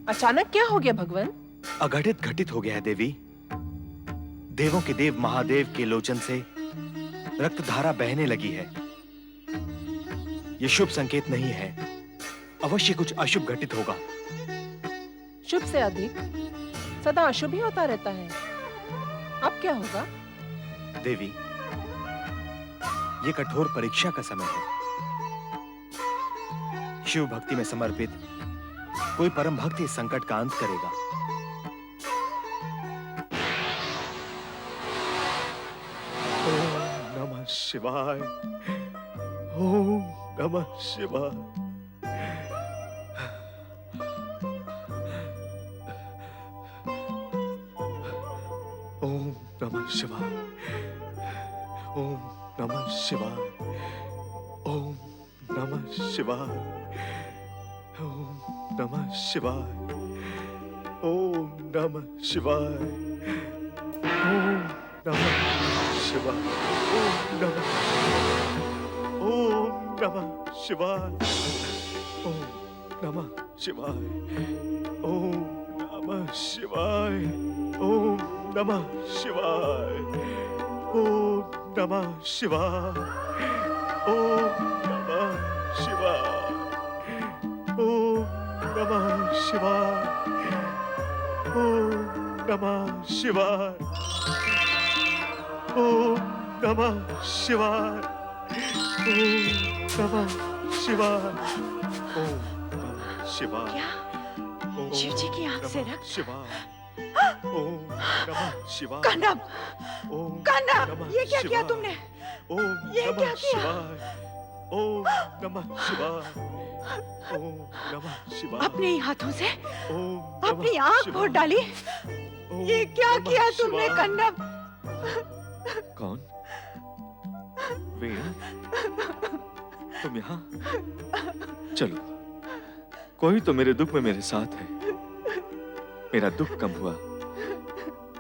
अचानक क्या हो गया भगवान? अघटित घटित हो गया है देवी। देवों के देव महादेव के लोचन से रक्तधारा बहने लगी है। यह शुभ संकेत नहीं है। अवश्य कुछ अशुभ घटित होगा। शुभ से अधिक सदा अशुभ ही होता रहता है। अब क्या होगा? देवी, यह कठोर परीक्षा का समय है। शिव भक्ति में समर्पित कोई परम भक्त इस संकट का अंत करेगा। ओम नमः शिवाय। ओम नमः शिवाय। ओम नमः शिवाय। ओम नमः शिवाय। ओम नमः शिवाय। ओम नमः शिवाय। ओम नमः शिवाय। ओम नमः शिवाय। ओम नमः शिवाय। ओम नमः शिवाय। ओम नमः शिवाय। ओम नमः शिवाय। ओम नमः शिवाय। ओम नमः शिवाय। ओम नमः शिवाय। ओम नमः शिवाय। ओम नमः शिवाय। ओम नमः शिवाय। ओम नमः शिवाय। क्या? शिव जी की आंख से रक्त? शिवाय। ओम नमः शिवाय। कन्नब, ओम कन्नब, नमः ये क्या किया शिवाय। तुमने? ओम ये नमः क्या किया? शिवाय। ओम नमः शिवाय। ओम नमः शिवाय। अपने ही हाथों से ओम अपनी नमः आंख शिवाय। फोड़ डाली। ओम ये क्या नमः किया तुमने शिवाय। कन्नब? कौन? वीणा, तुम यहाँ? चलो, कोई तो मेरे दुख में मेरे साथ है। मेरा दुख कम हुआ।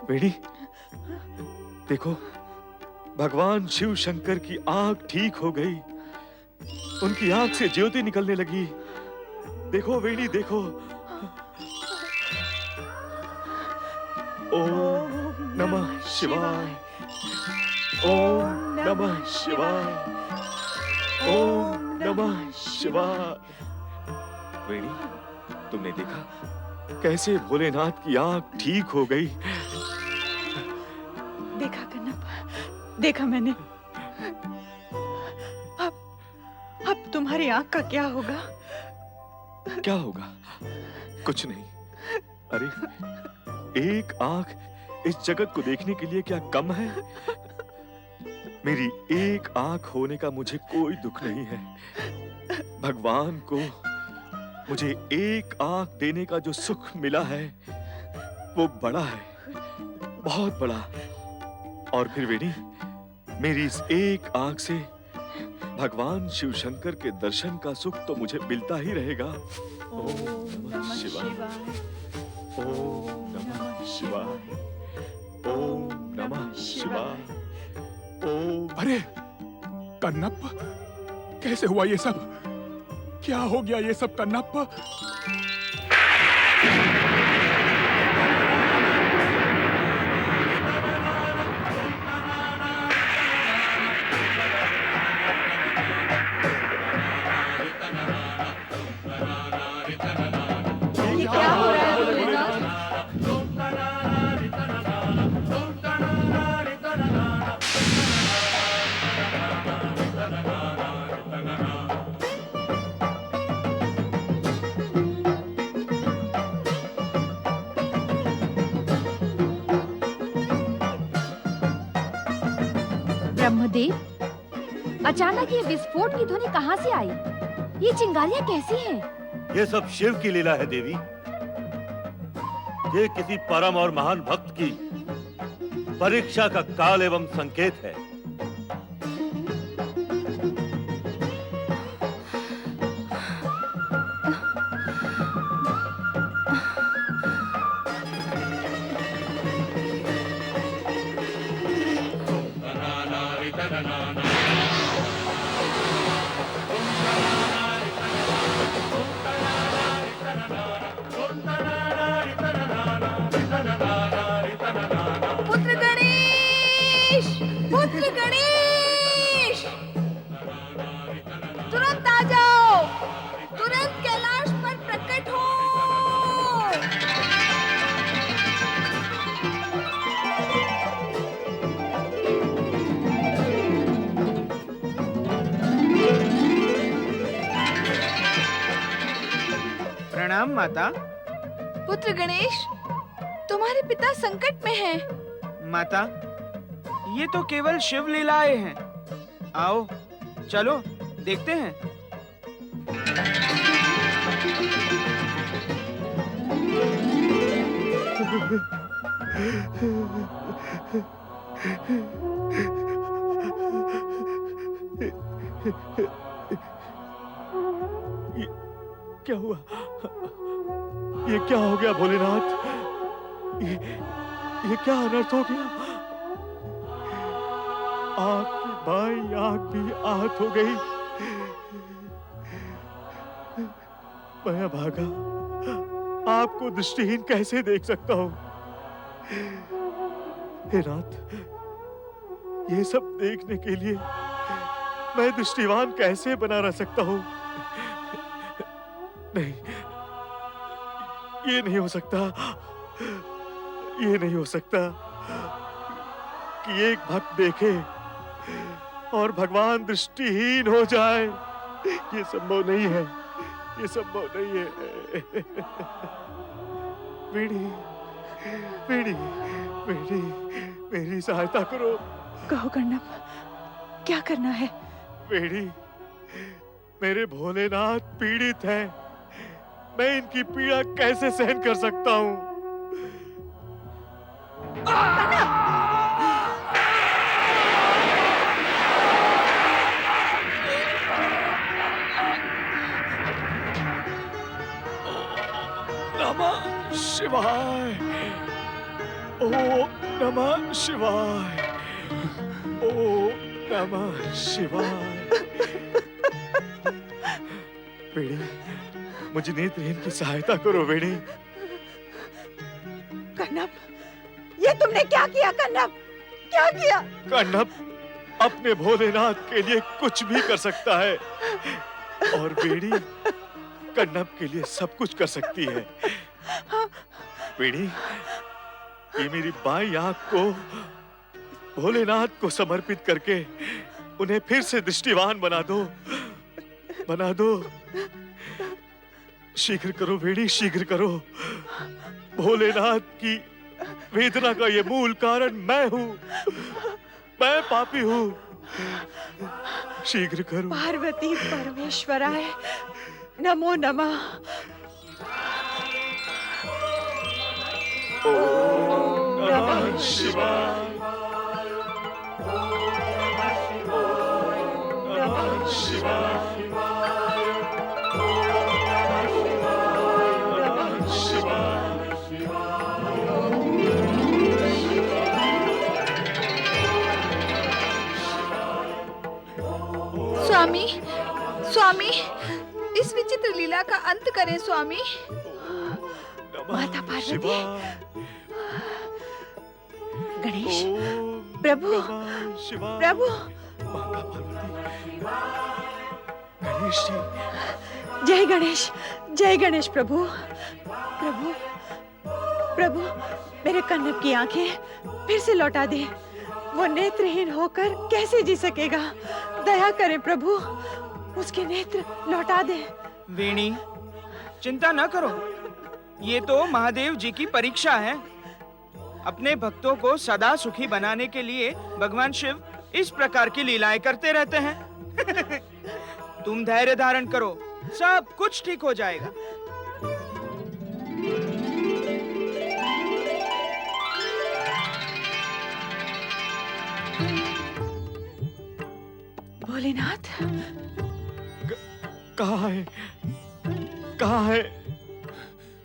वेणी, देखो, भगवान शिव शंकर की आंख ठीक हो गई। उनकी आंख से ज्योति निकलने लगी। देखो वेणी, देखो। ओम नमः शिवाय। ओम नमः शिवाय। ओम नमः शिवाय। वेणी, तुमने देखा कैसे भोलेनाथ की आंख ठीक हो गई? देखा कन्नब, देखा मैंने। अब तुम्हारी आंख का क्या होगा? क्या होगा? कुछ नहीं। अरे, एक आंख इस जगत को देखने के लिए क्या कम है? मेरी एक आंख होने का मुझे कोई दुख नहीं है। भगवान को मुझे एक आंख देने का जो सुख मिला है वो बड़ा है, बहुत बड़ा। और फिर वेणी, मेरी इस एक आंख से भगवान शिव शंकर के दर्शन का सुख तो मुझे मिलता ही रहेगा। ओम नमः शिवाय। ओम नमः शिवाय। ओम नमः शिवाय। ओम। अरे कन्नप, कैसे हुआ ये सब? क्या हो गया ये सब कन्नप? ये क्या हो रहा है भोलेनाथ? ब्रह्मदेव, अचानक ये विस्फोट की ध्वनि कहाँ से आई? ये चिंगारियाँ कैसी हैं? ये सब शिव की लीला है देवी। ये किसी परम और महान भक्त की परीक्षा का काल एवं संकेत है। प्रणाम माता। पुत्र गणेश, तुम्हारे पिता संकट में हैं। माता, ये तो केवल शिव लीलाएं हैं। आओ चलो देखते हैं। क्या हुआ? ये क्या हो गया भोलेनाथ? ये क्या अनर्थ हो गया? आपकी बाई आंख भी आहत हो गई। मैं भागा आपको दृष्टिहीन कैसे देख सकता हूं? हे नाथ, ये सब देखने के लिए मैं दृष्टिवान कैसे बना रह सकता हूं? नहीं, ये नहीं हो सकता। ये नहीं हो सकता कि एक भक्त देखे और भगवान दृष्टिहीन हो जाए। ये संभव नहीं है। ये संभव नहीं है। वीणी, वीणी, वीणी, मेरी सहायता करो। कहो कन्नप, क्या करना है? वीणी, मेरे भोलेनाथ पीड़ित हैं। मैं इनकी पीड़ा कैसे सहन कर सकता हूँ? नमः शिवाय। ओम नमः शिवाय। ओम नमः शिवाय। वीणी, मुझे नेत्रहीन की सहायता करो वीणी। कन्नप, ये तुमने क्या किया? कन्नप, क्या किया? कन्नप अपने भोलेनाथ के लिए कुछ भी कर सकता है और वीणी कन्नप के लिए सब कुछ कर सकती है। वीणी, ये मेरी बाई आंख को भोलेनाथ को समर्पित करके उन्हें फिर से दृष्टिवान बना दो। बना दो। शीघ्र करो वीणी, शीघ्र करो। भोलेनाथ की वेदना का ये मूल कारण मैं हूँ। मैं पापी हूँ। शीघ्र करो। पार्वती परमेश्वराय नमो नमः। ओम नमः शिवाय। नमः शिवाय। स्वामी, स्वामी, इस विचित्र लीला का अंत करें स्वामी। माता पार्वती, गणेश, प्रभु, प्रभु। गणेश जी, जय गणेश, जय गणेश प्रभु। प्रभु, प्रभु, मेरे कन्नप की आंखें फिर से लौटा दे। वो नेत्रहीन होकर कैसे जी सकेगा? दया करें प्रभु, उसके नेत्र लौटा दे। वीणी, चिंता न करो। ये तो महादेव जी की परीक्षा है। अपने भक्तों को सदा सुखी बनाने के लिए भगवान शिव इस प्रकार की लीलाएं करते रहते हैं। तुम धैर्य धारण करो, सब कुछ ठीक हो जाएगा। भोलेनाथ, कहाँ है? कहाँ है?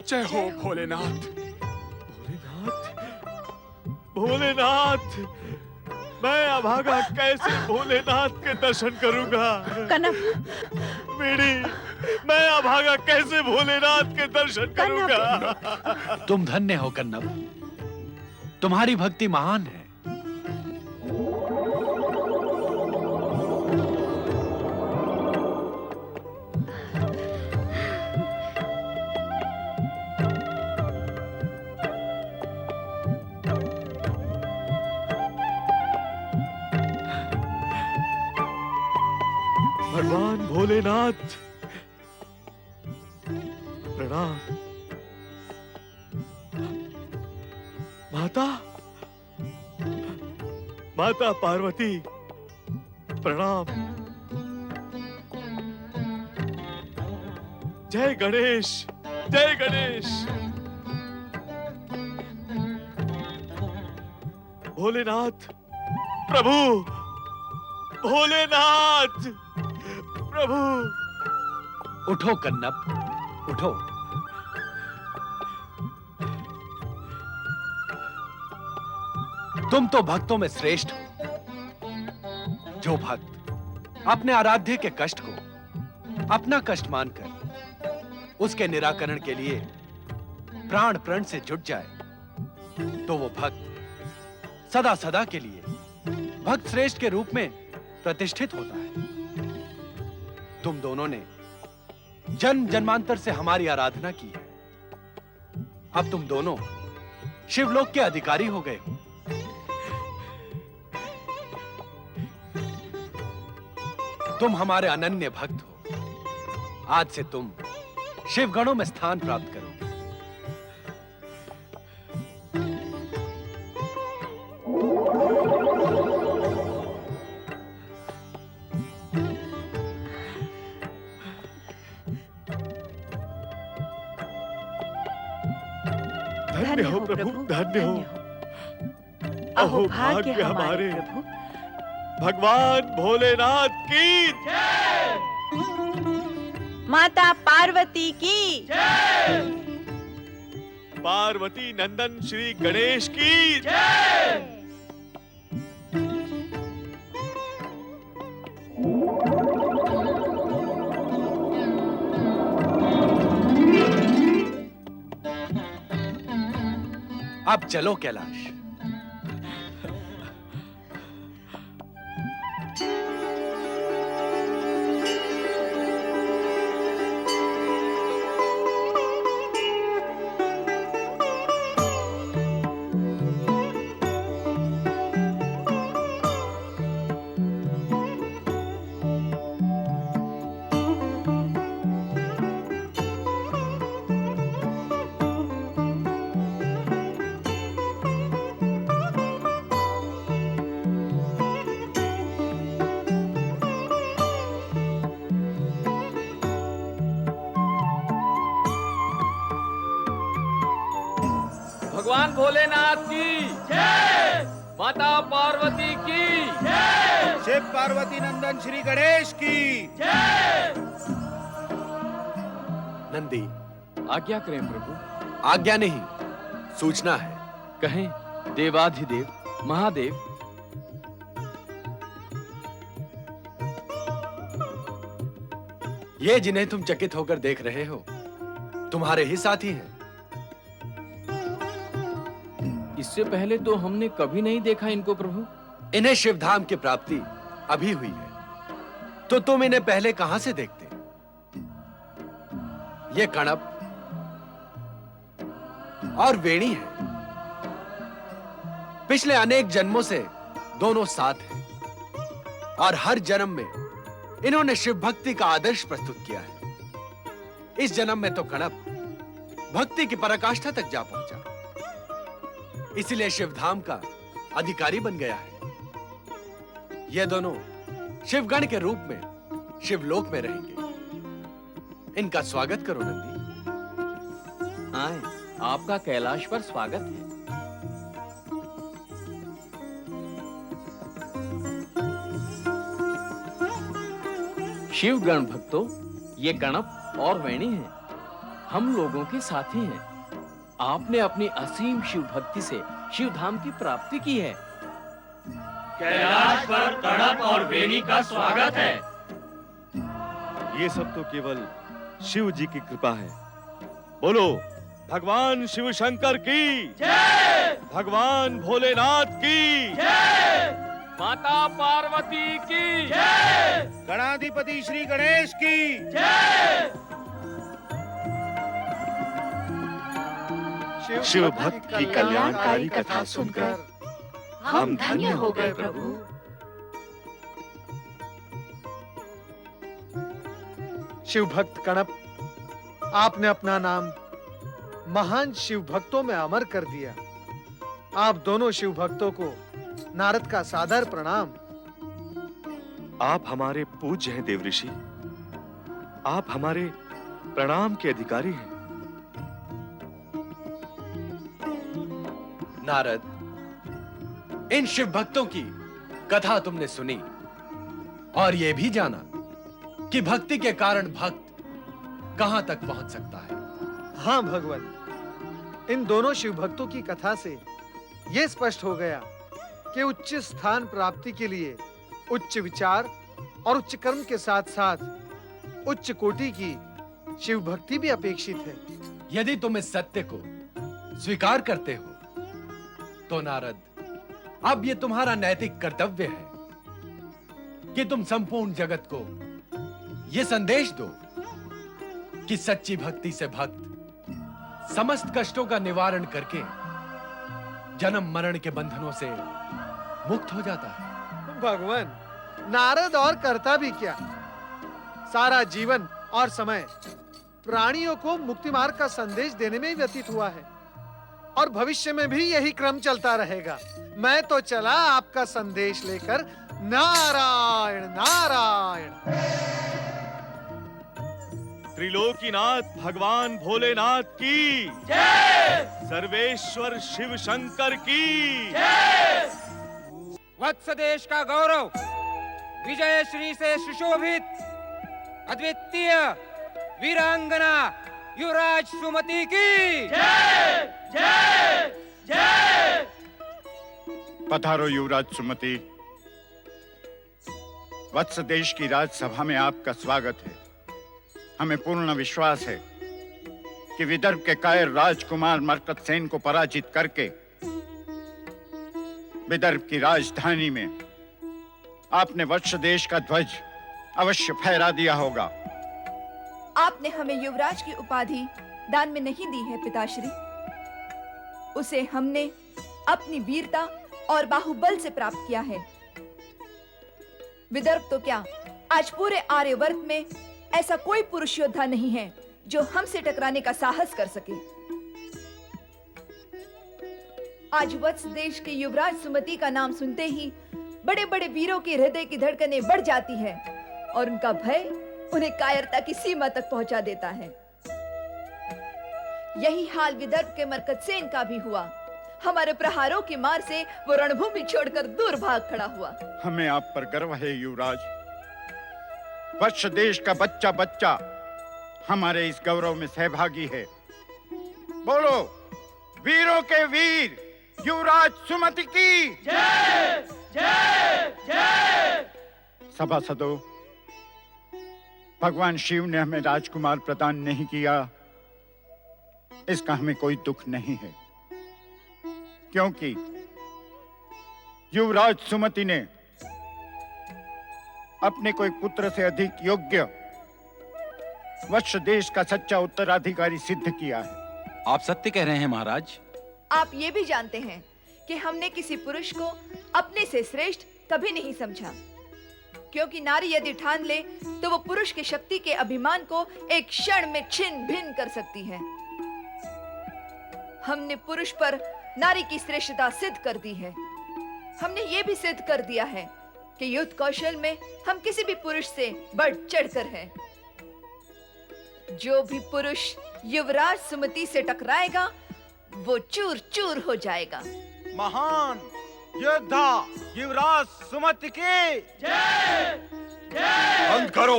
जय हो भोलेनाथ। भोलेनाथ, भोलेनाथ, मैं अभागा कैसे भोलेनाथ के दर्शन करूंगा? कन्नप, वीणी, मैं अभागा कैसे भोलेनाथ के दर्शन करूंगा? तुम धन्य हो कन्नप, तुम्हारी भक्ति महान है। भगवान भोलेनाथ, प्रणाम। माता, माता पार्वती, प्रणाम। जय गणेश, जय गणेश। भोलेनाथ, प्रभु, भोलेनाथ, प्रभु। उठो कन्नप, उठो। तुम तो भक्तों में श्रेष्ठ हो। जो भक्त अपने आराध्य के कष्ट को अपना कष्ट मानकर उसके निराकरण के लिए प्राण प्रण से जुट जाए तो वो भक्त सदा सदा के लिए भक्त श्रेष्ठ के रूप में प्रतिष्ठित होता है। तुम दोनों ने जन्म जन्मांतर से हमारी आराधना की है। अब तुम दोनों शिवलोक के अधिकारी हो गए हो। तुम हमारे अनन्य भक्त हो। आज से तुम शिवगणों में स्थान प्राप्त करोगे। धन्य हो प्रभु, धन्य हो। अहो भाग्य हमारे प्रभु। भगवान भोलेनाथ की जय। माता पार्वती की जय। पार्वती नंदन श्री गणेश की जय। अब चलो कैलाश। भगवान भोलेनाथ की जय। माता पार्वती की जय। शिव पार्वती नंदन श्री गणेश की जय। नंदी, आज्ञा करें प्रभु। आज्ञा नहीं, सूचना है। कहें देवाधिदेव महादेव। ये जिन्हें तुम चकित होकर देख रहे हो तुम्हारे ही साथी हैं। इससे पहले तो हमने कभी नहीं देखा इनको प्रभु। इन्हें शिवधाम की प्राप्ति अभी हुई है, तो तुम इन्हें पहले कहां से देखते? ये कणप और वेणी है। पिछले अनेक जन्मों से दोनों साथ हैं और हर जन्म में इन्होंने शिव भक्ति का आदर्श प्रस्तुत किया है। इस जन्म में तो कणप भक्ति की पराकाष्ठा तक जा पहुंचा, इसलिए शिवधाम का अधिकारी बन गया है। ये दोनों शिवगण के रूप में शिवलोक में रहेंगे। इनका स्वागत करो नंदी। आए, आपका कैलाश पर स्वागत है। शिवगण भक्तों, ये कणप और वेणी हैं। हम लोगों के साथी हैं। आपने अपनी असीम शिव भक्ति से शिवधाम की प्राप्ति की है। कैलाश पर कणप और वेणी का स्वागत है। ये सब तो केवल शिव जी की कृपा है। बोलो भगवान शिव शंकर की जय। भगवान भोलेनाथ की जय। माता पार्वती की जय। गणाधिपति श्री गणेश की जय। शिव भक्त की कल्याणकारी कथा सुनकर हम धन्य हो गए प्रभु। शिव भक्त कणप आपने अपना नाम महान शिव भक्तों में अमर कर दिया। आप दोनों शिव भक्तों को नारद का सादर प्रणाम। आप हमारे पूज्य हैं देव ऋषि। आप हमारे प्रणाम के अधिकारी हैं। नारद, इन शिव भक्तों की कथा तुमने सुनी और यह भी जाना कि भक्ति के कारण भक्त कहां तक पहुंच सकता है। हाँ भगवान, इन दोनों शिव भक्तों की कथा से यह स्पष्ट हो गया कि उच्च स्थान प्राप्ति के लिए उच्च विचार और उच्च कर्म के साथ-साथ उच्च कोटि की शिव भक्ति भी अपेक्षित है। यदि तुम इस सत्य को स्वीकार करते हो तो नारद, अब यह तुम्हारा नैतिक कर्तव्य है कि तुम संपूर्ण जगत को यह संदेश दो कि सच्ची भक्ति से भक्त समस्त कष्टों का निवारण करके जन्म मरण के बंधनों से मुक्त हो जाता है। भगवान, नारद और करता भी क्या, सारा जीवन और समय प्राणियों को मुक्ति मार्ग का संदेश देने में ही व्यतीत हुआ है और भविष्य में भी यही क्रम चलता रहेगा। मैं तो चला आपका संदेश लेकर। नारायण नारायण। त्रिलोकीनाथ भगवान भोलेनाथ की जय। सर्वेश्वर शिव शंकर की जय। वत्स देश का गौरव, विजय श्री से सुशोभित अद्वितीय वीरांगना युवराज सुमति की जय जय जय। पधारो युवराज सुमति। वत्स देश की राजसभा में आपका स्वागत है। हमें पूर्ण विश्वास है कि विदर्भ के कायर राजकुमार मरकतसेन को पराजित करके विदर्भ की राजधानी में आपने वत्स देश का ध्वज अवश्य फहरा दिया होगा। आपने हमें युवराज की उपाधि दान में नहीं दी है पिताश्री। उसे हमने अपनी वीरता और बाहुबल से प्राप्त किया है। विदर्भ तो क्या, आज पूरे आर्यवर्त में ऐसा कोई पुरुष योद्धा नहीं है जो हमसे टकराने का साहस कर सके। आज वत्स देश के युवराज सुमति का नाम सुनते ही बड़े बड़े वीरों के हृदय की धड़कनें बढ़ जाती है और उनका भय उन्हें कायरता की सीमा तक पहुंचा देता है। यही हाल विदर्भ के मरकतसेन का भी हुआ। हमारे प्रहारों की मार से वो रणभूमि छोड़कर दूर भाग खड़ा हुआ। हमें आप पर गर्व है युवराज। वत्स देश का बच्चा बच्चा हमारे इस गौरव में सहभागी है। बोलो, वीरों के वीर युवराज सुमति की जय जय जय। सभासदों, भगवान शिव ने हमें राजकुमार प्रदान नहीं किया, इसका हमें कोई दुख नहीं है, क्योंकि युवराज सुमति ने अपने कोई पुत्र से अधिक योग्य वत्स देश का सच्चा उत्तराधिकारी सिद्ध किया है। आप सत्य कह रहे हैं महाराज। आप ये भी जानते हैं कि हमने किसी पुरुष को अपने से श्रेष्ठ कभी नहीं समझा, क्योंकि नारी यदि ठान ले तो वो पुरुष की शक्ति के अभिमान को एक क्षण में छिन्न भिन्न कर सकती है। हमने पुरुष पर नारी की श्रेष्ठता सिद्ध कर दी है। हमने ये भी सिद्ध कर दिया है कि युद्ध कौशल में हम किसी भी पुरुष से बढ़ चढ़कर हैं। जो भी पुरुष युवराज सुमति से टकराएगा वो चूर चूर हो जाएगा। महान योद्धा युवराज सुमति की जय जय। बंद करो,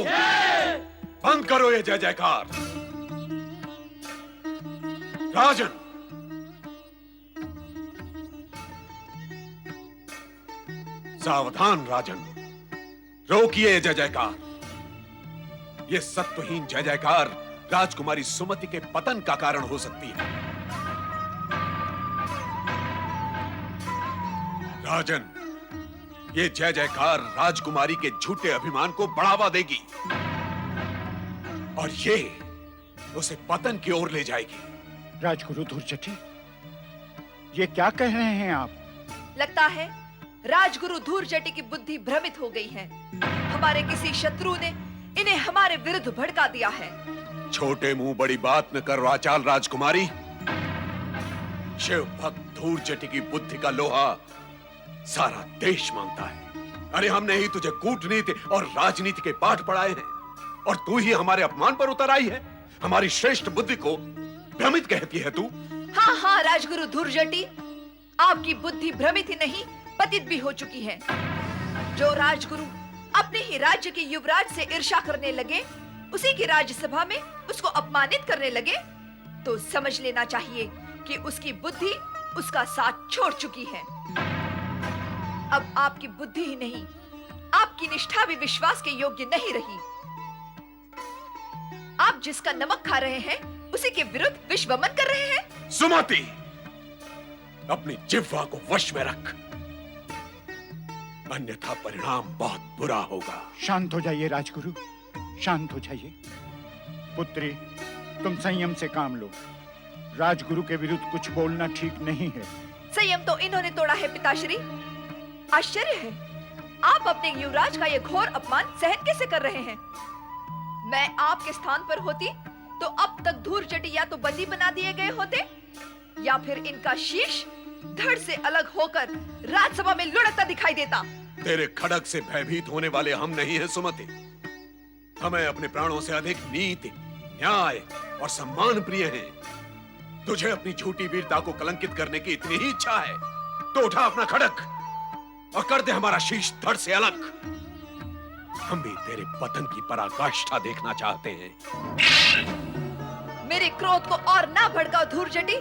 बंद करो ये जय जयकार। राजन, सावधान राजन, रोकिए जय जयकार। ये सत्वहीन जय जयकार राजकुमारी सुमति के पतन का कारण हो सकती है। राजन, ये जय जयकार राजकुमारी के झूठे अभिमान को बढ़ावा देगी और ये उसे पतन की ओर ले जाएगी। राजगुरु धूर्जटी, ये क्या कह रहे हैं आप? लगता है राजगुरु धूर्जटी की बुद्धि भ्रमित हो गई है। हमारे किसी शत्रु ने इन्हें हमारे विरुद्ध भड़का दिया है। छोटे मुंह बड़ी बात न कर वाचाल राजकुमारी। शिव भक्त धूर जटी की बुद्धि का लोहा सारा देश मानता है। अरे हमने ही तुझे कूटनीति और राजनीति के पाठ पढ़ाए हैं और तू ही हमारे अपमान पर उतर आई है। हमारी श्रेष्ठ बुद्धि को भ्रमित कहती है तू। हाँ हाँ राजगुरु धूर्जटी, आपकी बुद्धि भ्रमित ही नहीं पतित भी हो चुकी है। जो राजगुरु अपने ही राज्य के युवराज से ईर्ष्या करने लगे, उसी की राज्यसभा में उसको अपमानित करने लगे, तो समझ लेना चाहिए कि उसकी बुद्धि उसका साथ छोड़ चुकी है। अब आपकी बुद्धि ही नहीं, आपकी निष्ठा भी विश्वास के योग्य नहीं रही। आप जिसका नमक खा रहे हैं, उसी के विरुद्ध विश्वमन कर रहे हैं। सुमति, अपनी जिह्वा को वश में रख, अन्यथा परिणाम बहुत बुरा होगा। शांत हो जाइए राजगुरु, शांत हो जाइए। पुत्री, तुम संयम से काम लो। राजगुरु के विरुद्ध कुछ बोलना ठीक नहीं है। संयम तो इन्होंने तोड़ा है पिताश्री। आश्चर्य है, आप अपने युवराज का ये घोर अपमान सहन कैसे कर रहे हैं? मैं आपके स्थान पर होती तो अब तक धूर्जटी या तो बंदी बना दिए गए होते, या फिर इनका शीश धड़ से अलग होकर राजसभा में लुढ़कता दिखाई देता। तेरे खड़क से भयभीत होने वाले हम नहीं हैं सुमति। हमें अपने प्राणों से अधिक नीति, न्याय और सम्मान प्रिय हैं। तुझे अपनी झूठी वीरता को कलंकित करने की इतनी ही इच्छा है तो उठा अपना खड़क और कर दे हमारा शीश धड़ से अलग। हम भी तेरे पतन की पराकाष्ठा देखना चाहते हैं। मेरे क्रोध को और ना भड़काओ धूर्जटी,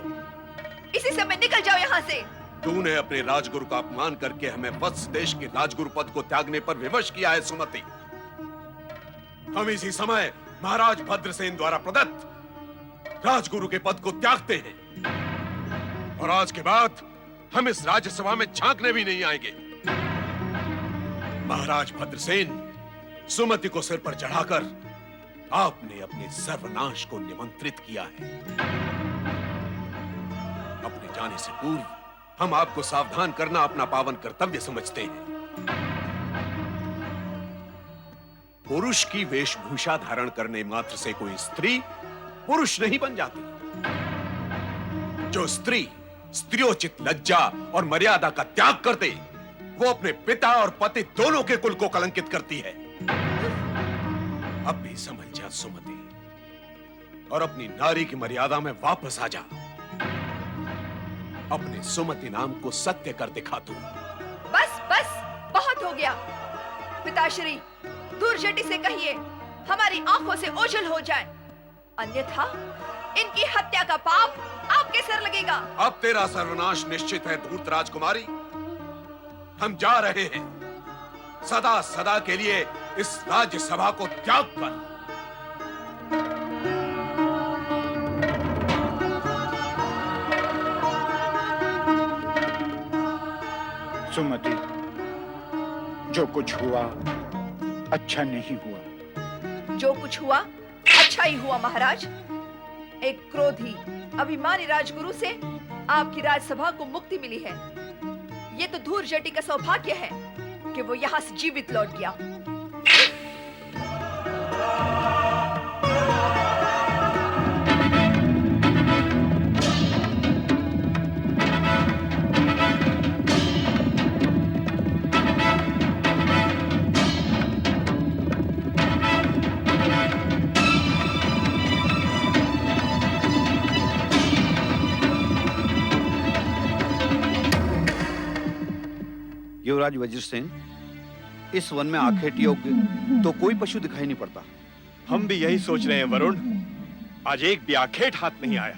इसी समय निकल जाओ यहाँ से। तूने अपने राजगुरु का अपमान करके हमें वत्स देश के राजगुरु पद को त्यागने पर विवश किया है सुमति। हम इसी समय महाराज भद्रसेन द्वारा प्रदत्त राजगुरु के पद को त्यागते हैं और आज के बाद हम इस राज्यसभा में झांकने भी नहीं आएंगे। महाराज भद्रसेन, सुमति को सिर पर चढ़ाकर आपने अपने सर्वनाश को निमंत्रित किया है। अपने जाने से पूर्व हम आपको सावधान करना अपना पावन कर्तव्य समझते हैं। पुरुष की वेशभूषा धारण करने मात्र से कोई स्त्री पुरुष नहीं बन जाती। जो स्त्री स्त्रियोचित लज्जा और मर्यादा का त्याग कर दे, वो अपने पिता और पति दोनों के कुल को कलंकित करती है। अब भी समझ जा सुमति और अपनी नारी की मर्यादा में वापस आ जा। अपने सुमति नाम को सत्य कर दिखा तू। बस बस, बहुत हो गया। पिताश्री, धूर्जटी से कहिए हमारी आंखों से ओझल हो जाए, अन्यथा इनकी हत्या का पाप आपके सर लगेगा। अब तेरा सर्वनाश निश्चित है धूर्त राजकुमारी। हम जा रहे हैं, सदा सदा के लिए इस राज्यसभा को त्याग कर। सुमति, जो कुछ हुआ अच्छा नहीं हुआ। जो कुछ हुआ अच्छा ही हुआ महाराज। एक क्रोधी अभिमानी राजगुरु से आपकी राजसभा को मुक्ति मिली है। ये तो धूर्जटी का सौभाग्य है कि वो यहाँ से जीवित लौट गया। युवराज वज्रसेन, इस वन में आखेट योग्य तो कोई पशु दिखाई नहीं पड़ता। हम भी यही सोच रहे हैं वरुण। आज एक भी आखेट हाथ नहीं आया।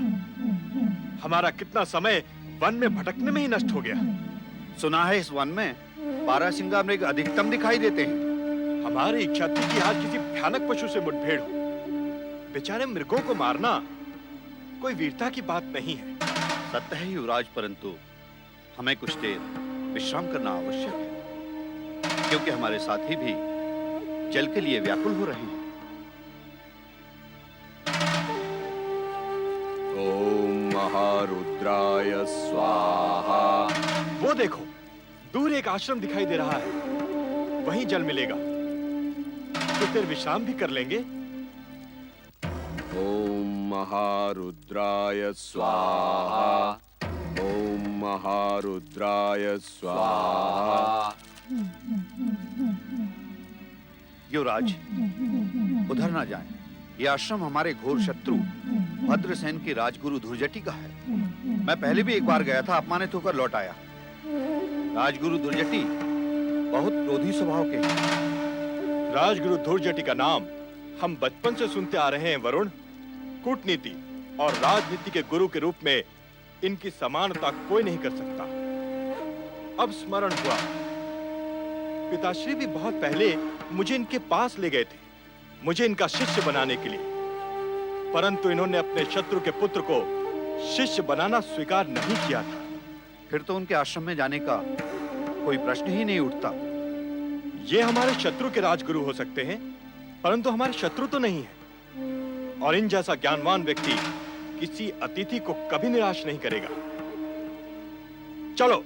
हमारा कितना समय वन में भटकने में ही नष्ट हो गया। सुना है इस वन में बारहसिंगा मृग अधिकतम दिखाई देते हैं। हमारी इच्छा थी कि आज किसी भयानक पशु से मुठभेड़ हो। बेचारे मृगों को मारना कोई वीरता की बात नहीं है। सत्य है युवराज, परंतु हमें कुछ देर विश्राम करना आवश्यक है, क्योंकि हमारे साथी भी जल के लिए व्याकुल हो रहे हैं। ओम महारुद्राय स्वाहा। वो देखो, दूर एक आश्रम दिखाई दे रहा है। वहीं जल मिलेगा, तो फिर विश्राम भी कर लेंगे। ओम महारुद्राय स्वाहा। ओम महारुद्राय स्वाहा। युवराज, उधर ना जाएं। ये आश्रम हमारे घोर शत्रु भद्रसेन की राजगुरु धुर्जटी का है। मैं पहले भी एक बार गया था, अपमानित होकर लौट आया। राजगुरु धुर्जटी बहुत क्रोधी स्वभाव के हैं। राजगुरु धुर्जटी का नाम हम बचपन से सुनते आ रहे हैं वरुण। कूटनीति और राजनीति के गुरु के रूप में इनकी समानता कोई नहीं कर सकता। अब स्मरण हुआ, पिताश्री भी बहुत पहले मुझे इनके पास ले गए थे, मुझे इनका शिष्य बनाने के लिए, परंतु इन्होंने अपने शत्रु के पुत्र को शिष्य बनाना स्वीकार नहीं किया था। फिर तो उनके आश्रम में जाने का कोई प्रश्न ही नहीं उठता। ये हमारे शत्रु के राजगुरु हो सकते हैं, परंतु हमारे शत्रु तो नहीं है। और इन जैसा ज्ञानवान व्यक्ति किसी अतिथि को कभी निराश नहीं करेगा। चलो।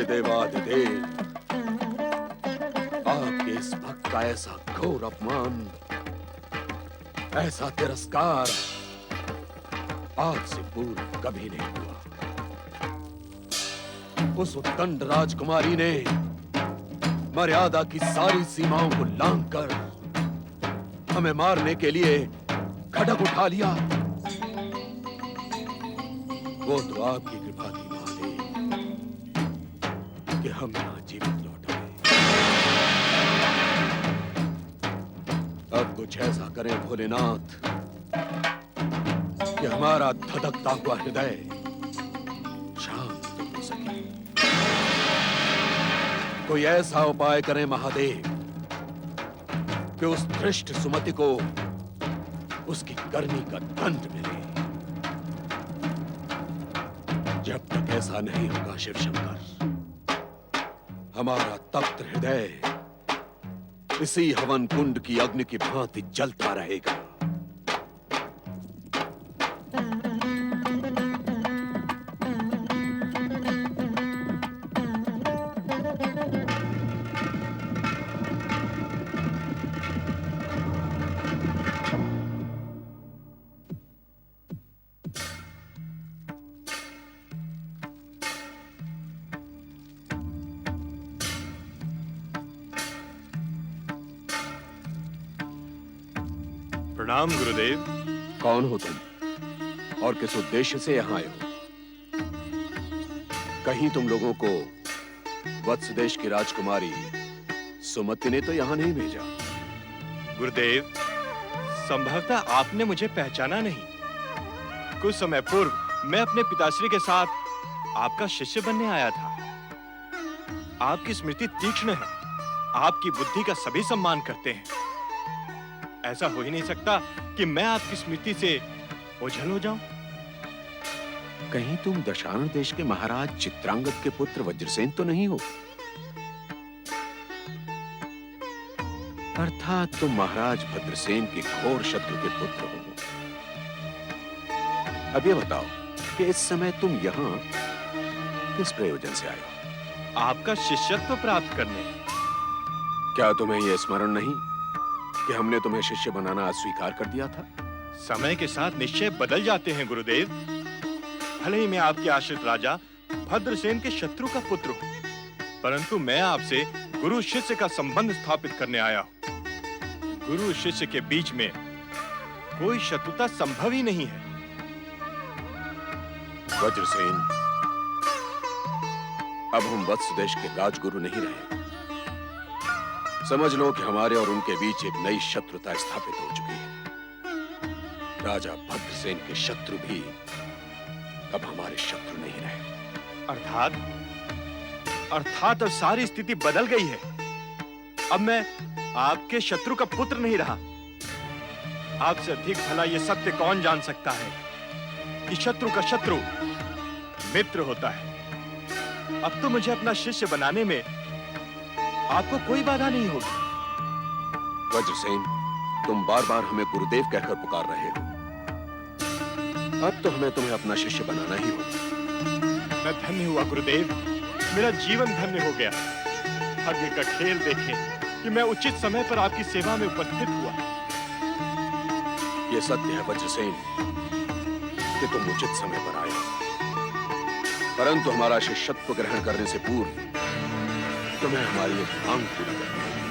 देवाधिदेव, आपके इस भक्त का ऐसा घोर अपमान, ऐसा तिरस्कार आज से पूर्व कभी नहीं हुआ। उस उत्कंठ राजकुमारी ने मर्यादा की सारी सीमाओं को लांघकर हमें मारने के लिए खड्ग उठा लिया। वो तो आपकी कृपा थी कि हम यहाँ जीवित लौट आए। अब कुछ ऐसा करें भोलेनाथ कि हमारा धधकता हुआ हृदय शांत हो सके। कोई ऐसा उपाय करें महादेव कि उस धृष्ट सुमति को उसकी करनी का दंड मिले। जब तक ऐसा नहीं होगा शिव शंकर, हमारा तप्त हृदय इसी हवन कुंड की अग्नि की भांति जलता रहेगा। प्रणाम गुरुदेव। कौन हो तुम और किस उद्देश्य से यहाँ आए हो? कहीं तुम लोगों को वत्स देश की राजकुमारी सुमति ने तो यहाँ नहीं भेजा। गुरुदेव, संभवतः आपने मुझे पहचाना नहीं। कुछ समय पूर्व मैं अपने पिताश्री के साथ आपका शिष्य बनने आया था। आपकी स्मृति तीक्ष्ण है, आपकी बुद्धि का सभी सम्मान करते हैं। ऐसा हो ही नहीं सकता कि मैं आपकी स्मृति से ओझल हो जाऊं। कहीं तुम दशानन देश के महाराज चित्रांगद के पुत्र वज्रसेन तो नहीं हो? अर्थात तुम महाराज भद्रसेन के घोर शत्रु के पुत्र हो। अब ये बताओ कि इस समय तुम यहाँ किस प्रयोजन से आए हो? आपका शिष्यत्व प्राप्त करने। क्या तुम्हें यह स्मरण नहीं कि हमने तुम्हें शिष्य बनाना अस्वीकार कर दिया था? समय के साथ निश्चय बदल जाते हैं गुरुदेव। भले ही मैं आपके आश्रित राजा भद्रसेन के शत्रु का पुत्र हूँ, परंतु मैं आपसे गुरु शिष्य का संबंध स्थापित करने आया हूँ। गुरु शिष्य के बीच में कोई शत्रुता संभव ही नहीं है। वज्रसेन, अब हम वत्स देश के राजगुरु नहीं रहे। समझ लो कि हमारे और उनके बीच एक नई शत्रुता स्थापित हो चुकी है। राजा भद्रसेन के शत्रु भी अब हमारे शत्रु नहीं रहे। अर्थात अब सारी स्थिति बदल गई है। अब मैं आपके शत्रु का पुत्र नहीं रहा। आपसे अधिक भला यह सत्य कौन जान सकता है कि शत्रु का शत्रु मित्र होता है। अब तो मुझे अपना शिष्य बनाने में आपको कोई बाधा नहीं होगी। वज्रसेन, तुम बार बार हमें गुरुदेव कहकर पुकार रहे हो। अब तो हमें तुम्हें अपना शिष्य बनाना ही होगा। मैं धन्य हुआ गुरुदेव, मेरा जीवन धन्य हो गया। भाग्य का खेल देखें कि मैं उचित समय पर आपकी सेवा में उपस्थित हुआ। ये सत्य है वज्रसेन कि तुम उचित समय पर आए, परंतु हमारा शिष्यत्व ग्रहण करने से पूर्व तुम्हें हमारी एक मांग पूरी करनी है।